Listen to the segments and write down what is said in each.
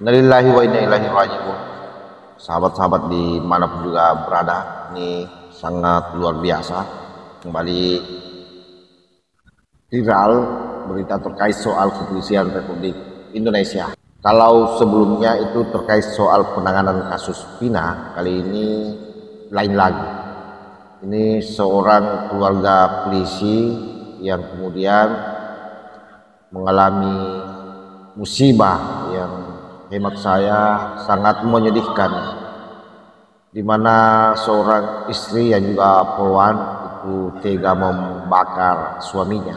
Innalillahi wa inna ilaihi raji'un. Sahabat-sahabat di manapun juga berada, ini sangat luar biasa. Kembali viral berita terkait soal kepolisian Republik Indonesia. Kalau sebelumnya itu terkait soal penanganan kasus Vina, kali ini lain lagi. Ini seorang keluarga polisi yang kemudian mengalami musibah yang hemat saya sangat menyedihkan, di mana seorang istri yang juga poluan itu tega membakar suaminya.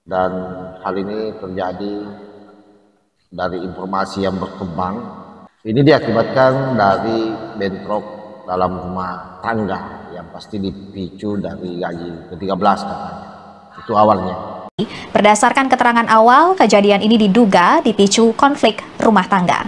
Dan hal ini terjadi dari informasi yang berkembang. Ini diakibatkan dari bentrok dalam rumah tangga yang pasti dipicu dari gaji ke-13 katanya. Itu awalnya. Berdasarkan keterangan awal, kejadian ini diduga dipicu konflik rumah tangga.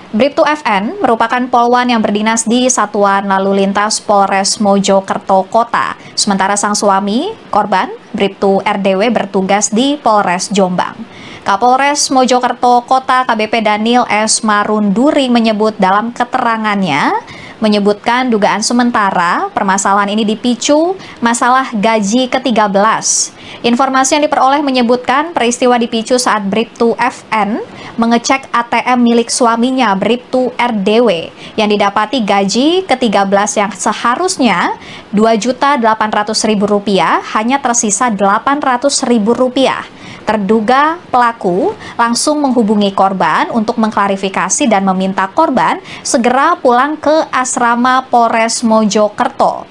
Bribtu FN merupakan polwan yang berdinas di Satuan Lalu Lintas Polres Mojokerto Kota. Sementara sang suami, korban, Bribtu RDW bertugas di Polres Jombang. Kapolres Mojokerto Kota KBP Daniel S. Marunduri menyebut dalam keterangannya, menyebutkan dugaan sementara permasalahan ini dipicu masalah gaji ke-13. Informasi yang diperoleh menyebutkan peristiwa dipicu saat Bribtu FN mengecek ATM milik suaminya Bribtu RDW yang didapati gaji ke-13 yang seharusnya Rp2.800.000 hanya tersisa Rp800.000. Terduga pelaku langsung menghubungi korban untuk mengklarifikasi dan meminta korban segera pulang ke asrama Polres Mojokerto.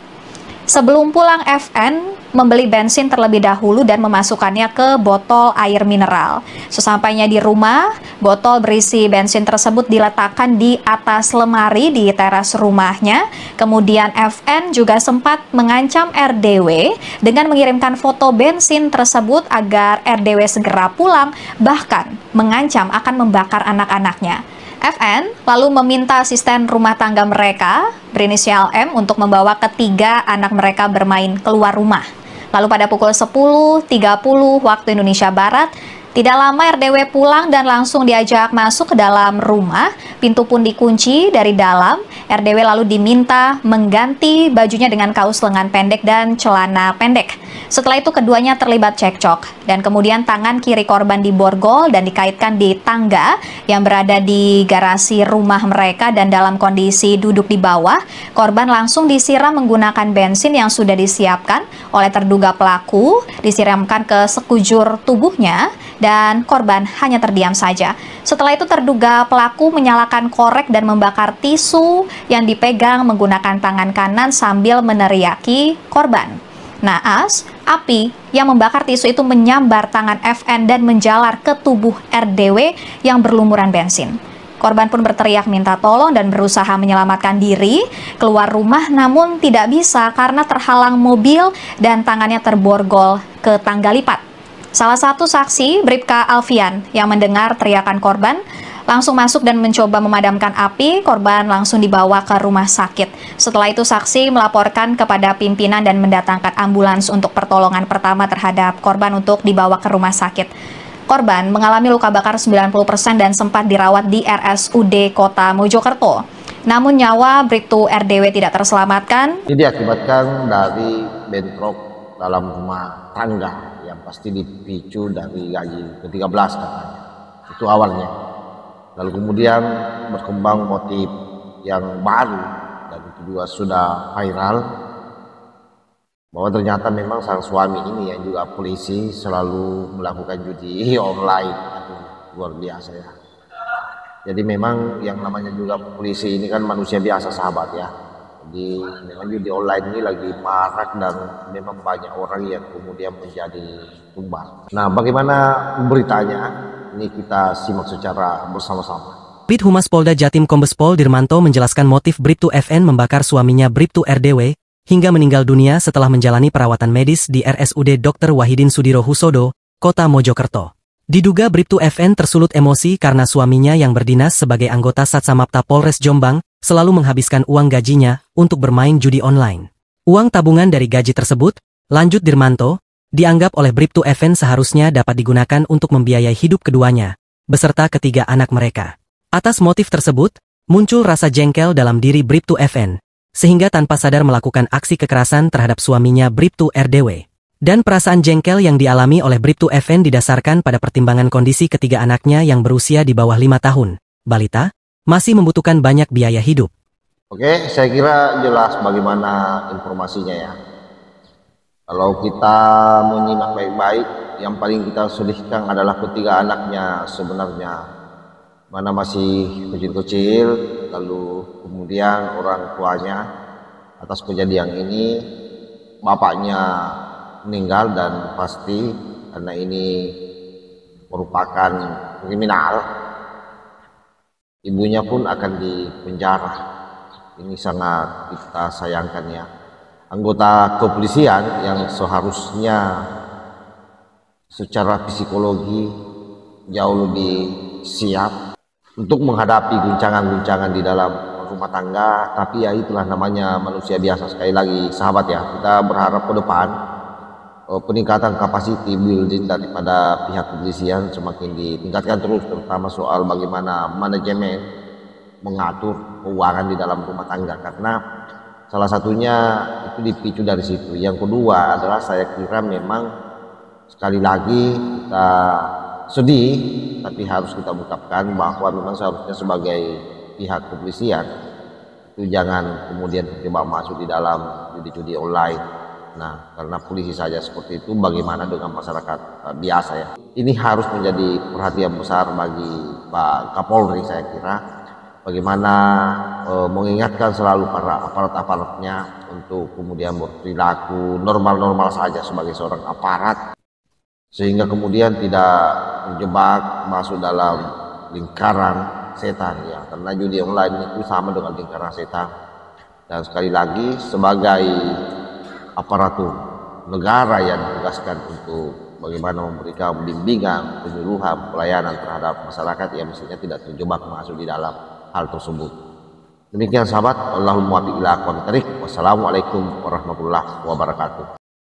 Sebelum pulang, FN membeli bensin terlebih dahulu dan memasukkannya ke botol air mineral. Sesampainya di rumah, botol berisi bensin tersebut diletakkan di atas lemari di teras rumahnya. Kemudian FN juga sempat mengancam RDW dengan mengirimkan foto bensin tersebut agar RDW segera pulang, bahkan mengancam akan membakar anak-anaknya. FN lalu meminta asisten rumah tangga mereka berinisial M untuk membawa ketiga anak mereka bermain keluar rumah. Lalu pada pukul 10.30 waktu Indonesia Barat, tidak lama RDW pulang dan langsung diajak masuk ke dalam rumah. Pintu pun dikunci dari dalam. RDW lalu diminta mengganti bajunya dengan kaos lengan pendek dan celana pendek. Setelah itu keduanya terlibat cekcok dan kemudian tangan kiri korban diborgol dan dikaitkan di tangga yang berada di garasi rumah mereka, dan dalam kondisi duduk di bawah, korban langsung disiram menggunakan bensin yang sudah disiapkan oleh terduga pelaku, disiramkan ke sekujur tubuhnya dan korban hanya terdiam saja. Setelah itu terduga pelaku menyalakan korek dan membakar tisu yang dipegang menggunakan tangan kanan sambil meneriaki korban. Naas, api yang membakar tisu itu menyambar tangan FN dan menjalar ke tubuh RDW yang berlumuran bensin. Korban pun berteriak minta tolong dan berusaha menyelamatkan diri keluar rumah, namun tidak bisa karena terhalang mobil dan tangannya terborgol ke tangga lipat. Salah satu saksi, Bribka Alfian, yang mendengar teriakan korban, langsung masuk dan mencoba memadamkan api. Korban langsung dibawa ke rumah sakit. Setelah itu saksi melaporkan kepada pimpinan dan mendatangkan ambulans untuk pertolongan pertama terhadap korban untuk dibawa ke rumah sakit. Korban mengalami luka bakar 90% dan sempat dirawat di RSUD Kota Mojokerto. Namun nyawa Bribtu RDW tidak terselamatkan. Ini diakibatkan dari bentrok dalam rumah tangga yang pasti dipicu dari gaji ke-13 katanya. Itu awalnya. Lalu kemudian berkembang motif yang baru dan itu juga sudah viral, bahwa ternyata memang sang suami ini yang juga polisi selalu melakukan judi online. Aduh, luar biasa ya. Jadi memang yang namanya juga polisi ini kan manusia biasa, sahabat ya. Jadi memang judi online ini lagi marak dan memang banyak orang yang kemudian menjadi tumbal. Nah, bagaimana beritanya? Ini kita simak secara bersama-sama. Bid Humas Polda Jatim Kombes Pol Dirmanto menjelaskan motif Bribtu FN membakar suaminya Bribtu RDW hingga meninggal dunia setelah menjalani perawatan medis di RSUD Dr. Wahidin Sudirohusodo, Kota Mojokerto. Diduga Bribtu FN tersulut emosi karena suaminya yang berdinas sebagai anggota Satsamapta Polres Jombang selalu menghabiskan uang gajinya untuk bermain judi online. Uang tabungan dari gaji tersebut, lanjut Dirmanto, dianggap oleh Bribtu FN seharusnya dapat digunakan untuk membiayai hidup keduanya, beserta ketiga anak mereka. Atas motif tersebut, muncul rasa jengkel dalam diri Bribtu FN, sehingga tanpa sadar melakukan aksi kekerasan terhadap suaminya Bribtu RDW. Dan perasaan jengkel yang dialami oleh Bribtu FN didasarkan pada pertimbangan kondisi ketiga anaknya yang berusia di bawah 5 tahun, balita, masih membutuhkan banyak biaya hidup. Oke, saya kira jelas bagaimana informasinya ya. Kalau kita menyimak baik-baik, yang paling kita sedihkan adalah ketiga anaknya sebenarnya. Mana masih kecil-kecil, lalu kemudian orang tuanya atas kejadian ini, bapaknya meninggal dan pasti karena ini merupakan kriminal, ibunya pun akan dipenjara. Ini sangat kita sayangkan ya. Anggota kepolisian yang seharusnya secara psikologi jauh lebih siap untuk menghadapi guncangan-guncangan di dalam rumah tangga, tapi ya itulah namanya manusia biasa. Sekali lagi sahabat ya, kita berharap ke depan peningkatan capacity building daripada pihak kepolisian semakin ditingkatkan terus, terutama soal bagaimana manajemen mengatur keuangan di dalam rumah tangga, karena salah satunya itu dipicu dari situ. Yang kedua adalah saya kira memang sekali lagi kita sedih, tapi harus kita ungkapkan bahwa memang seharusnya sebagai pihak kepolisian itu jangan kemudian terjebak masuk di dalam judi-judi online. Nah, karena polisi saja seperti itu, bagaimana dengan masyarakat biasa ya? Ini harus menjadi perhatian besar bagi Pak Kapolri, saya kira. Bagaimana mengingatkan selalu para aparat-aparatnya untuk kemudian berperilaku normal-normal saja sebagai seorang aparat, sehingga kemudian tidak terjebak masuk dalam lingkaran setan ya. Karena judi online itu sama dengan lingkaran setan. Dan sekali lagi sebagai aparatur negara yang ditugaskan untuk bagaimana memberikan bimbingan, penyuluhan, pelayanan terhadap masyarakat yang mestinya tidak terjebak masuk di dalam hal tersebut. Demikian sahabat, Allahumma muwaffiq ila aqwamit thariq. Wassalamualaikum warahmatullahi wabarakatuh.